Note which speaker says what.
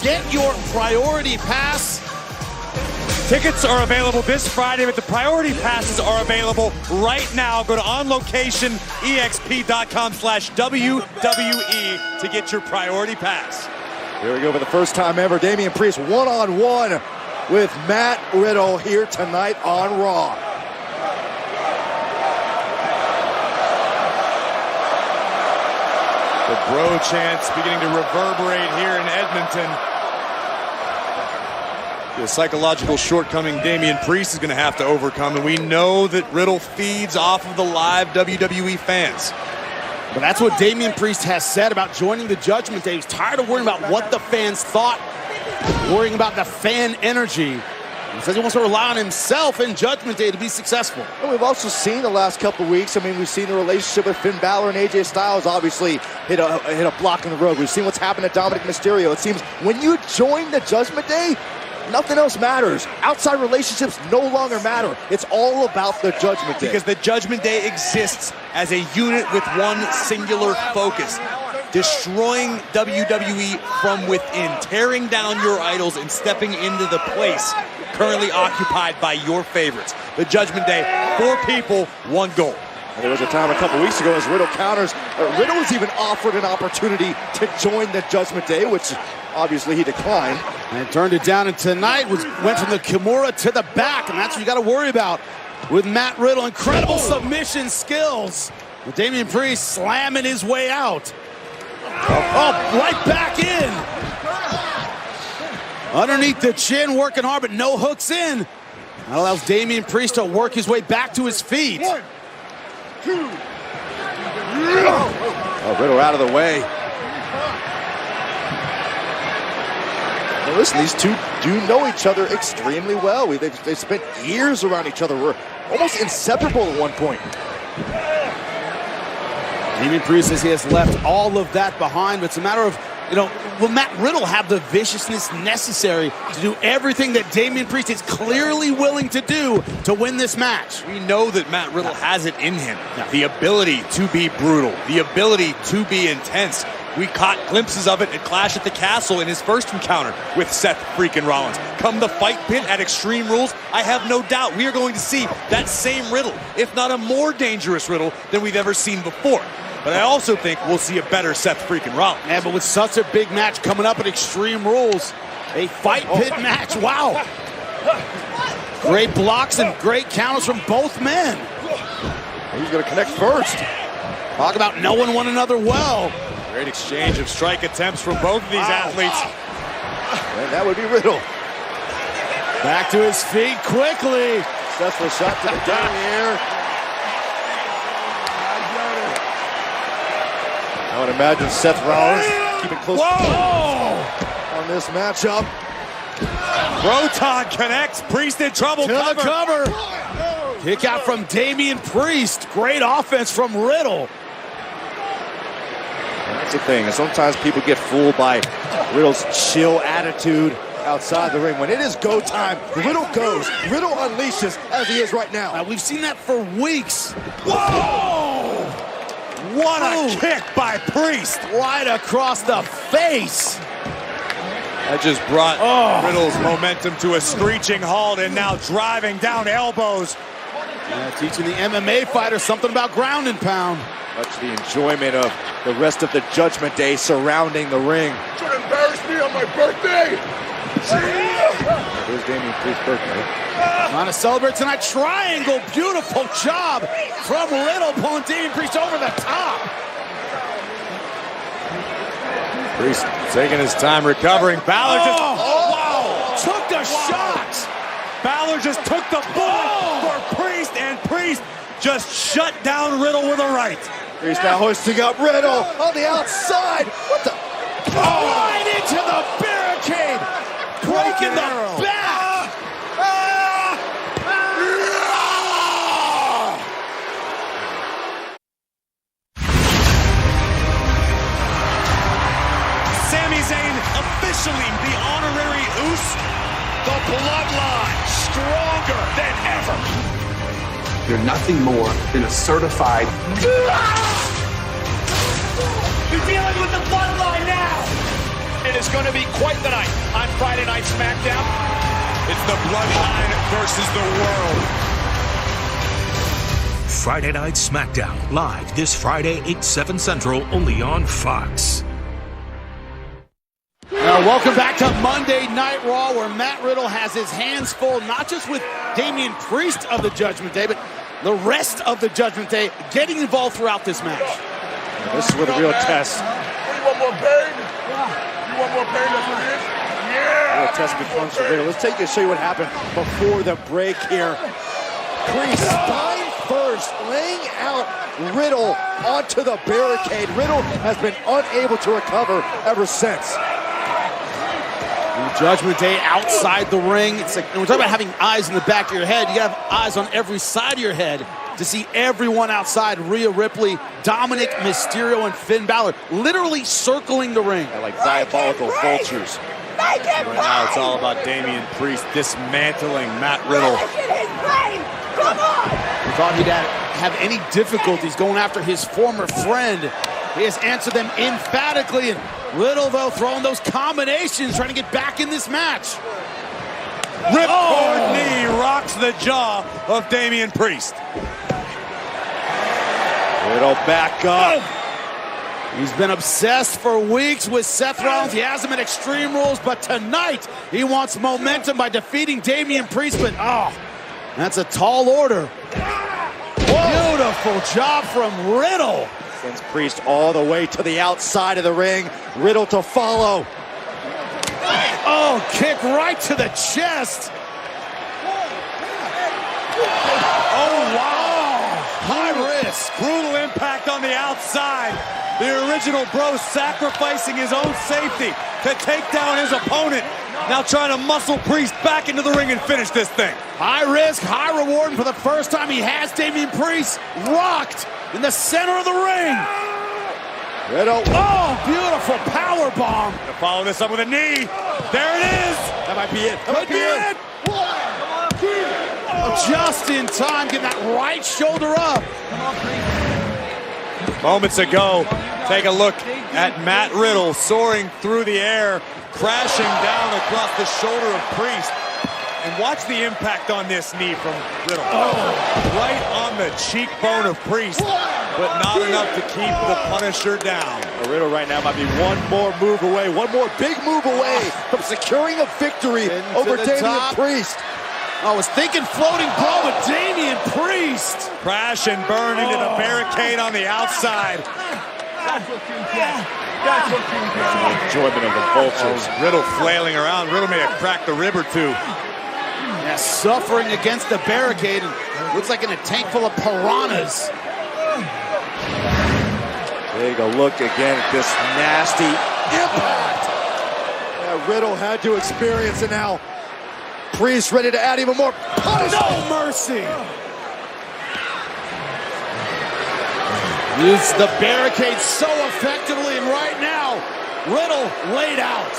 Speaker 1: Get your priority pass.
Speaker 2: Tickets are available this Friday, but the priority passes are available right now. Go to onlocationexp.com/WWE to get your priority pass.
Speaker 3: Here we go for the first time ever. Damian Priest one-on-one with Matt Riddle here tonight on Raw.
Speaker 2: The bro chants beginning to reverberate here in Edmonton. The psychological shortcoming Damian Priest is going to have to overcome, and we know that Riddle feeds off of the live WWE fans.
Speaker 1: But that's what Damian Priest has said about joining the Judgment Day. He's tired of worrying about what the fans thought, worrying about the fan energy. He says he wants to rely on himself in Judgment Day to be successful.
Speaker 3: And we've also seen the last couple of weeks, we've seen the relationship with Finn Balor and AJ Styles obviously hit a block in the road. We've seen what's happened to Dominic Mysterio. It seems when you join the Judgment Day, nothing else matters. Outside relationships no longer matter. It's all about the Judgment Day.
Speaker 2: Because the Judgment Day exists as a unit with one singular focus. Destroying WWE from within, tearing down your idols and stepping into the place currently occupied by your favorites. The Judgment Day, 4 people, 1 goal.
Speaker 3: And there was a time a couple weeks ago as Riddle counters. Riddle was even offered an opportunity to join the Judgment Day, which obviously he declined.
Speaker 1: And turned it down, and tonight went from the Kimura to the back, and that's what you got to worry about with Matt Riddle. Incredible submission skills. With Damian Priest slamming his way out. Oh, right back in. Underneath the chin, working hard, but no hooks in. That allows Damian Priest to work his way back to his feet.
Speaker 3: 1, 2. Oh, Riddle out of the way. Now listen, these two do know each other extremely well. They've spent years around each other. We're almost inseparable at one point.
Speaker 1: Damian Priest says he has left all of that behind, but it's a matter of, will Matt Riddle have the viciousness necessary to do everything that Damian Priest is clearly willing to do to win this match?
Speaker 2: We know that Matt Riddle has it in him. The ability to be brutal, the ability to be intense. We caught glimpses of it at Clash at the Castle in his first encounter with Seth freaking Rollins. Come the fight pit at Extreme Rules, I have no doubt we are going to see that same Riddle, if not a more dangerous Riddle than we've ever seen before. But I also think we'll see a better Seth freaking Rollins.
Speaker 1: Yeah, but with such a big match coming up at Extreme Rules, a fight pit match, wow. Great blocks and great counters from both men.
Speaker 3: Who's going to connect first?
Speaker 1: Talk about knowing one another well.
Speaker 2: Great exchange of strike attempts from both of these athletes.
Speaker 3: And that would be Riddle.
Speaker 1: Back to his feet quickly.
Speaker 3: Successful shot to the derriere. I would imagine Seth Rollins keeping close on this matchup.
Speaker 2: Proton connects. Priest in trouble.
Speaker 1: To the cover. Kick out from Damian Priest. Great offense from Riddle.
Speaker 3: That's the thing. Sometimes people get fooled by Riddle's chill attitude outside the ring. When it is go time, Riddle goes. Riddle unleashes as he is right now.
Speaker 1: We've seen that for weeks.
Speaker 2: Whoa! What a kick by Priest.
Speaker 1: Right across the face.
Speaker 2: That just brought Riddle's momentum to a screeching halt, and now driving down elbows.
Speaker 1: Yeah, teaching the MMA fighter something about ground and pound.
Speaker 3: Much the enjoyment of the rest of the Judgment Day surrounding the ring.
Speaker 4: Trying to embarrass me on my birthday.
Speaker 3: Here's Damian Priest's birthday.
Speaker 1: Trying to celebrate tonight. Triangle. Beautiful job from Riddle, pulling Damian Priest over the top.
Speaker 2: Priest taking his time recovering. Balor just
Speaker 1: took a shot.
Speaker 2: Balor just took the bullet for Priest, and Priest just shut down Riddle with a right.
Speaker 3: Priest now hoisting up Riddle on the outside. What the?
Speaker 1: Right into the barricade. Breaking the back.
Speaker 2: Sami Zayn officially the honorary Uso.
Speaker 4: The bloodline stronger than ever.
Speaker 5: You're nothing more than a certified.
Speaker 4: You're dealing with the bloodline now. It is going to be quite the night. Night SmackDown. It's the Bloodline versus the World.
Speaker 6: Friday Night SmackDown, live this Friday, 8/7 Central, only on Fox.
Speaker 1: Welcome back to Monday Night Raw, where Matt Riddle has his hands full, not just with Damian Priest of the Judgment Day, but the rest of the Judgment Day getting involved throughout this match.
Speaker 3: This is where the real test.
Speaker 4: You want more pain? You want more pain? That's what it is? Yeah!
Speaker 3: Real test becomes for Riddle. Let's take you to show you what happened before the break here. Priest, spine first, laying out Riddle onto the barricade. Riddle has been unable to recover ever since.
Speaker 1: Judgment Day outside the ring. It's like, when we're talking about having eyes in the back of your head, you gotta have eyes on every side of your head to see everyone outside. Rhea Ripley, Dominic Mysterio, and Finn Balor literally circling the ring.
Speaker 3: They're like diabolical vultures.
Speaker 2: Right now, it's all about Damian Priest dismantling Matt Riddle.
Speaker 1: We thought he'd have any difficulties going after his former friend. He has answered them emphatically, and Riddle, though, throwing those combinations, trying to get back in this match.
Speaker 2: Ripcord knee rocks the jaw of Damian Priest.
Speaker 3: Riddle back up.
Speaker 1: He's been obsessed for weeks with Seth Rollins. He has him in Extreme Rules, but tonight he wants momentum by defeating Damian Priest, but that's a tall order. Beautiful job from Riddle.
Speaker 3: Sends Priest all the way to the outside of the ring. Riddle to follow.
Speaker 1: Oh, kick right to the chest. Oh, wow. High risk.
Speaker 2: Brutal impact on the outside. The original Bro sacrificing his own safety to take down his opponent. Now trying to muscle Priest back into the ring and finish this thing.
Speaker 1: High risk, high reward, and for the first time he has Damian Priest rocked in the center of the ring.
Speaker 3: Riddle.
Speaker 1: Oh, beautiful power bomb.
Speaker 2: To follow this up with a knee. There it is.
Speaker 3: That might be it. That might
Speaker 1: Could be it. Just in time, getting that right shoulder up.
Speaker 2: Moments ago, take a look at Matt Riddle soaring through the air, crashing down across the shoulder of Priest. And watch the impact on this knee from Riddle. Right on the cheekbone of Priest, but not enough to keep the Punisher down.
Speaker 3: Riddle right now might be one more move away, one more big move away from securing a victory over Damian Priest.
Speaker 1: I was thinking floating ball with Damian Priest.
Speaker 2: Crash and burn into the barricade on the outside.
Speaker 3: Enjoyment of the vultures.
Speaker 2: Riddle flailing around. Riddle may have cracked a rib or two.
Speaker 1: Yeah, suffering against the barricade. And looks like in a tank full of piranhas.
Speaker 3: Take a look again at this nasty impact. Yeah, Riddle had to experience it now. Priest ready to add even more punishment.
Speaker 1: No mercy. Used the barricade so effectively, and right now, Riddle laid out.